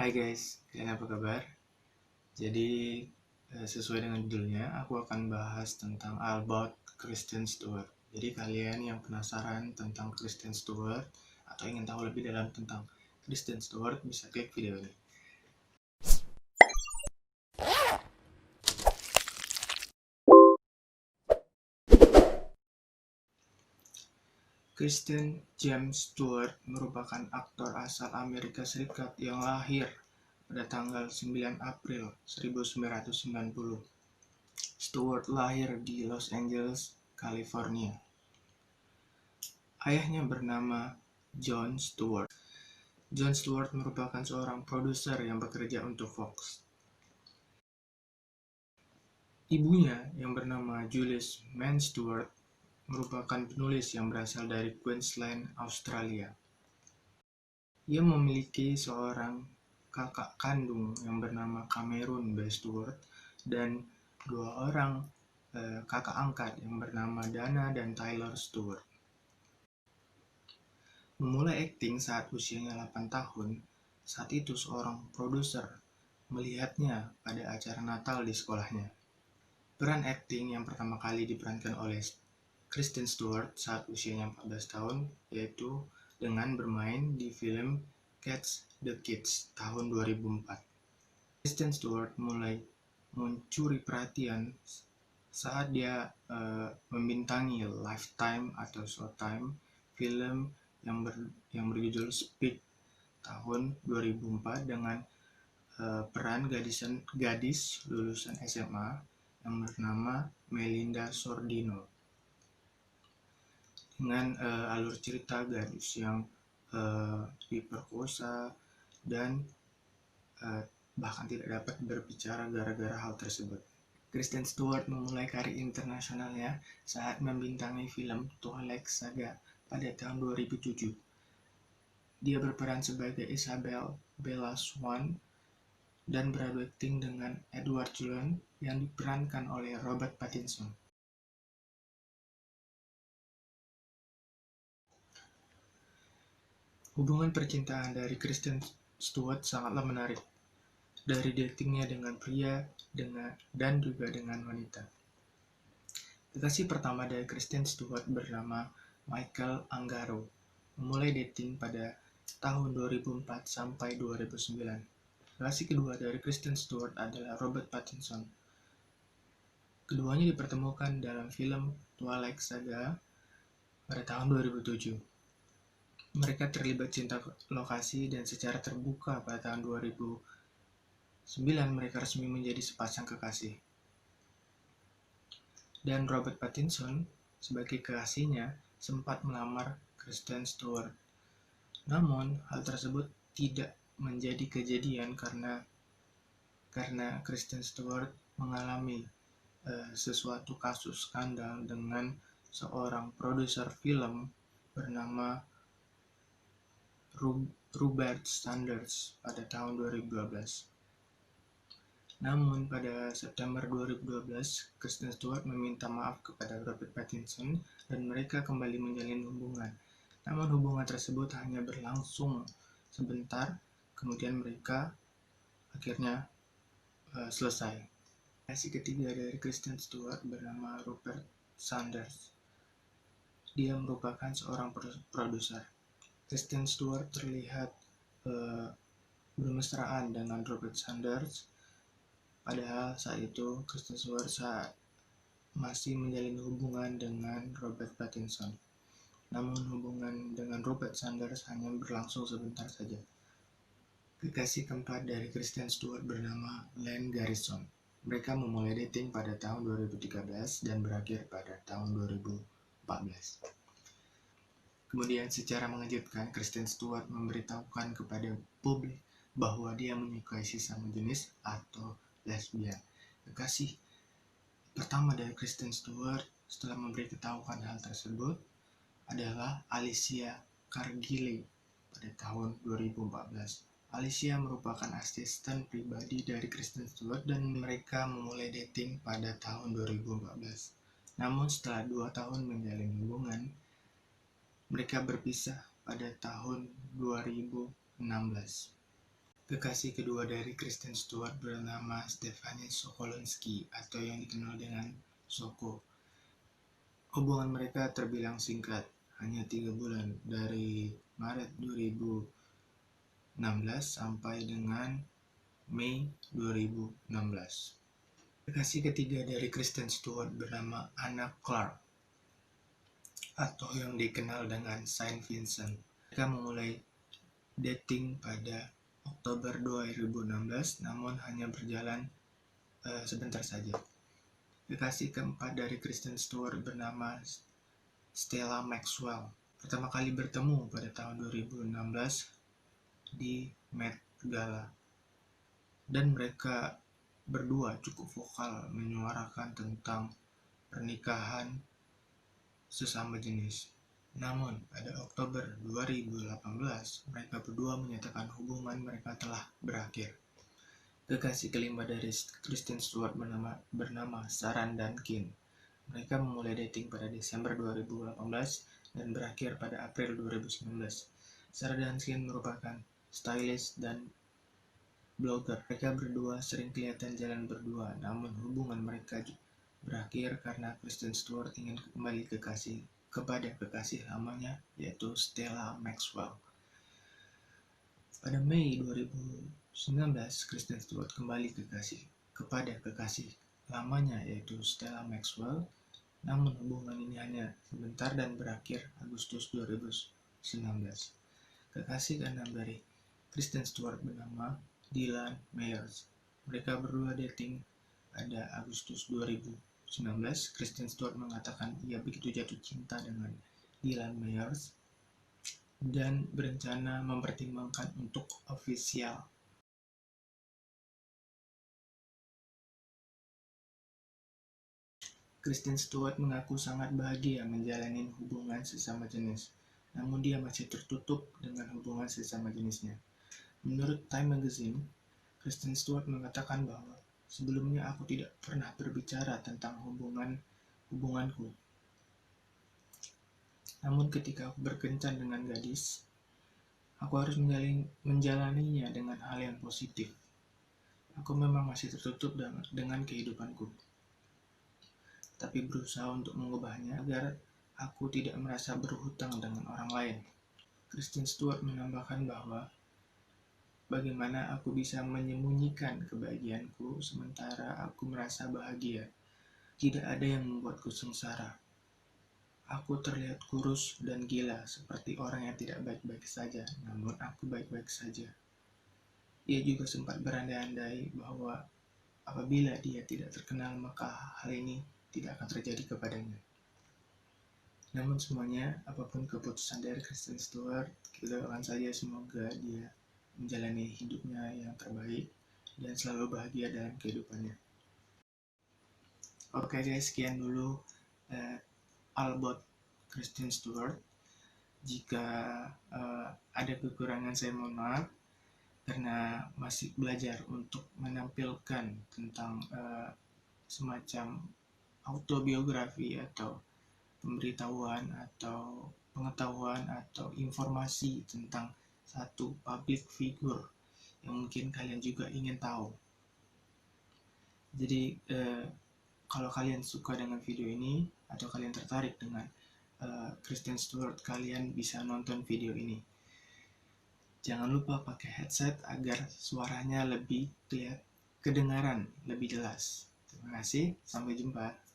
Hai guys, kalian apa kabar? Jadi sesuai dengan judulnya, aku akan bahas tentang Albert Kristen Stewart. Jadi kalian yang penasaran tentang Kristen Stewart atau ingin tahu lebih dalam tentang Kristen Stewart bisa klik video ini. Kristen James Stewart merupakan aktor asal Amerika Serikat yang lahir pada tanggal 9 April 1990. Stewart lahir di Los Angeles, California. Ayahnya bernama Jon Stewart. Jon Stewart merupakan seorang produser yang bekerja untuk Fox. Ibunya yang bernama Julius Mann Stewart merupakan penulis yang berasal dari Queensland, Australia. Ia memiliki seorang kakak kandung yang bernama Cameron B. Stewart dan dua orang kakak angkat yang bernama Dana dan Tyler Stewart. Memulai akting saat usianya 8 tahun, saat itu seorang produser melihatnya pada acara Natal di sekolahnya. Peran akting yang pertama kali diperankan oleh Kristen Stewart saat usianya 14 tahun, yaitu dengan bermain di film Catch the Kids tahun 2004. Kristen Stewart mulai mencuri perhatian saat dia membintangi Lifetime atau Showtime film yang berjudul Speak tahun 2004 dengan peran gadis lulusan SMA yang bernama Melinda Sordino, dengan alur cerita gadis yang diperkosa dan bahkan tidak dapat berbicara gara-gara hal tersebut. Kristen Stewart memulai karir internasionalnya saat membintangi film Twilight Saga pada tahun 2007. Dia berperan sebagai Isabel Bella Swan dan beradu akting dengan Edward Cullen yang diperankan oleh Robert Pattinson. Hubungan percintaan dari Kristen Stewart sangatlah menarik, dari datingnya dengan pria dan juga dengan wanita. Kekasih pertama dari Kristen Stewart bernama Michael Angaro, memulai dating pada tahun 2004 sampai 2009. Kekasih kedua dari Kristen Stewart adalah Robert Pattinson. Keduanya dipertemukan dalam film Twilight Saga pada tahun 2007. Mereka terlibat cinta lokasi dan secara terbuka pada tahun 2009 mereka resmi menjadi sepasang kekasih. Dan Robert Pattinson sebagai kekasihnya sempat melamar Kristen Stewart. Namun, hal tersebut tidak menjadi kejadian karena Kristen Stewart mengalami sesuatu kasus skandal dengan seorang produser film bernama Rupert Sanders pada tahun 2012. Namun pada September 2012, Kristen Stewart meminta maaf kepada Robert Pattinson dan mereka kembali menjalin hubungan. Namun hubungan tersebut hanya berlangsung sebentar, kemudian mereka akhirnya selesai. Kekasih ketiga dari Kristen Stewart bernama Rupert Sanders. Dia merupakan seorang produser. Kristen Stewart terlihat bermesraan dengan Robert Sanders, padahal saat itu Kristen Stewart masih menjalin hubungan dengan Robert Pattinson. Namun hubungan dengan Robert Sanders hanya berlangsung sebentar saja. Kekasih keempat dari Kristen Stewart bernama Len Garrison. Mereka memulai dating pada tahun 2013 dan berakhir pada tahun 2014. Kemudian secara mengejutkan, Kristen Stewart memberitahukan kepada publik bahwa dia menyukai sesama jenis atau lesbian. Kekasih pertama dari Kristen Stewart setelah memberitahukan hal tersebut adalah Alicia Cargille pada tahun 2014. Alicia merupakan asisten pribadi dari Kristen Stewart dan mereka memulai dating pada tahun 2014. Namun setelah 2 tahun menjalin hubungan, mereka berpisah pada tahun 2016. Kekasih kedua dari Kristen Stewart bernama Stephanie Sokolowski atau yang dikenal dengan Soko. Hubungan mereka terbilang singkat, hanya 3 bulan dari Maret 2016 sampai dengan Mei 2016. Kekasih ketiga dari Kristen Stewart bernama Anna Clark atau yang dikenal dengan Saint Vincent. Mereka memulai dating pada Oktober 2016 namun hanya berjalan sebentar saja. Kekasih keempat dari Kristen Stewart bernama Stella Maxwell. Pertama kali bertemu pada tahun 2016 di Met Gala. Dan mereka berdua cukup vokal menyuarakan tentang pernikahan sesama jenis. Namun, pada Oktober 2018, mereka berdua menyatakan hubungan mereka telah berakhir. Kekasih kelima dari Kristen Stewart bernama Sarah Duncan. Mereka memulai dating pada Desember 2018 dan berakhir pada April 2019. Sarah Duncan merupakan stylist dan blogger. Mereka berdua sering kelihatan jalan berdua, namun hubungan mereka berakhir karena Kristen Stewart ingin kembali kepada kekasih lamanya, yaitu Stella Maxwell. Pada Mei 2019, Kristen Stewart kembali kepada kekasih lamanya, yaitu Stella Maxwell. Namun hubungan ini hanya sebentar dan berakhir Agustus 2019. Kekasih keenam dari Kristen Stewart bernama Dylan Myers. Mereka berdua dating pada Agustus 2019. Kristen Stewart mengatakan ia begitu jatuh cinta dengan Dylan Myers dan berencana mempertimbangkan untuk ofisial. Kristen Stewart mengaku sangat bahagia menjalani hubungan sesama jenis, namun dia masih tertutup dengan hubungan sesama jenisnya. Menurut Time Magazine, Kristen Stewart mengatakan bahwa sebelumnya aku tidak pernah berbicara tentang hubunganku. Namun ketika aku berkencan dengan gadis, aku harus menjalaninya dengan hal yang positif. Aku memang masih tertutup dengan kehidupanku, tapi berusaha untuk mengubahnya agar aku tidak merasa berhutang dengan orang lain. Kristen Stewart menambahkan bahwa bagaimana aku bisa menyembunyikan kebahagiaanku sementara aku merasa bahagia. Tidak ada yang membuatku sengsara. Aku terlihat kurus dan gila seperti orang yang tidak baik-baik saja, namun aku baik-baik saja. Ia juga sempat berandai-andai bahwa apabila dia tidak terkenal maka hal ini tidak akan terjadi kepadanya. Namun semuanya, apapun keputusan dari Kristen Stewart, kita doakan saja semoga dia menjalani hidupnya yang terbaik dan selalu bahagia dalam kehidupannya. Oke guys, sekian dulu about Kristen Stewart. Jika ada kekurangan saya mohon maaf karena masih belajar untuk menampilkan tentang semacam autobiografi atau pemberitahuan atau pengetahuan atau informasi tentang satu public figure yang mungkin kalian juga ingin tahu. Jadi kalau kalian suka dengan video ini atau kalian tertarik dengan Kristen Stewart, kalian bisa nonton video ini. Jangan lupa pakai headset agar suaranya lebih kedengaran lebih jelas. Terima kasih, sampai jumpa.